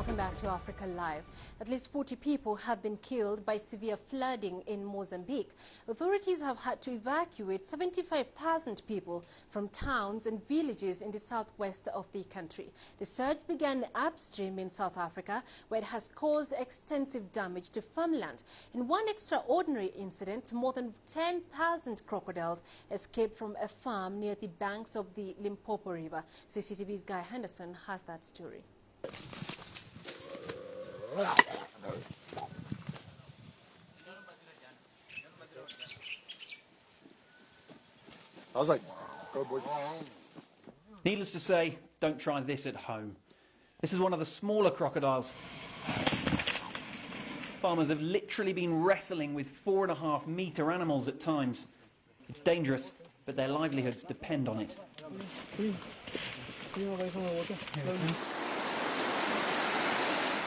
Welcome back to Africa Live. At least 40 people have been killed by severe flooding in Mozambique. Authorities have had to evacuate 75,000 people from towns and villages in the southwest of the country. The surge began upstream in South Africa, where it has caused extensive damage to farmland. In one extraordinary incident, more than 10,000 crocodiles escaped from a farm near the banks of the Limpopo River. CCTV's Guy Henderson has that story. I was like, go boy. Needless to say, don't try this at home. This is one of the smaller crocodiles. Farmers have literally been wrestling with 4.5-metre animals at times. It's dangerous, but their livelihoods depend on it.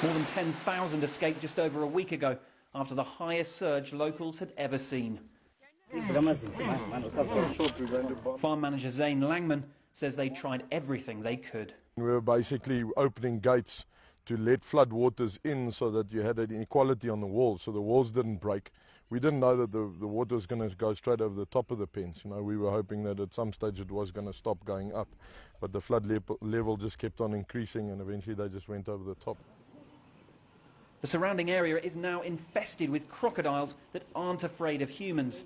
More than 10,000 escaped just over a week ago after the highest surge locals had ever seen. Farm manager Zane Langman says they tried everything they could. We were basically opening gates to let flood waters in so that you had an inequality on the walls, so the walls didn't break. We didn't know that the water was going to go straight over the top of the pens. You know, we were hoping that at some stage it was going to stop going up, but the flood level just kept on increasing, and eventually they just went over the top. The surrounding area is now infested with crocodiles that aren't afraid of humans.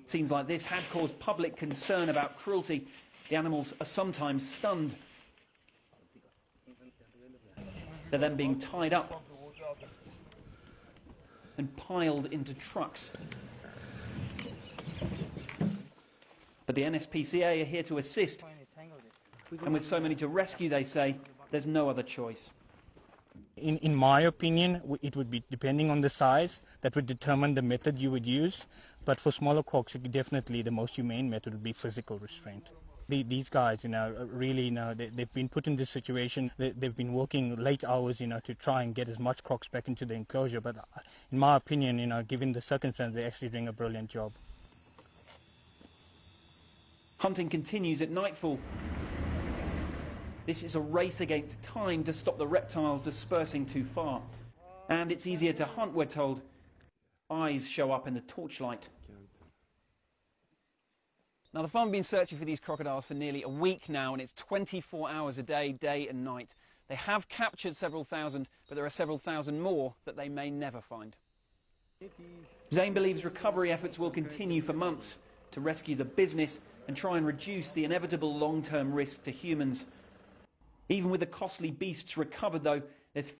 Scenes like this had caused public concern about cruelty. The animals are sometimes stunned. They're then being tied up and piled into trucks. But the NSPCA are here to assist. And with so many to rescue, they say, there's no other choice. In my opinion, it would be depending on the size that would determine the method you would use. But for smaller crocs, definitely the most humane method would be physical restraint. These guys, really, they've been put in this situation. They've been working late hours, to try and get as much crocs back into the enclosure. But in my opinion, given the circumstances, they're actually doing a brilliant job. Hunting continues at nightfall. This is a race against time to stop the reptiles dispersing too far. And it's easier to hunt, we're told. Eyes show up in the torchlight. Now, the farm have been searching for these crocodiles for nearly a week now, and it's 24 hours a day, day and night. They have captured several thousand, but there are several thousand more that they may never find. Zane believes recovery efforts will continue for months to rescue the business and try and reduce the inevitable long-term risk to humans. Even with the costly beasts recovered, though, there's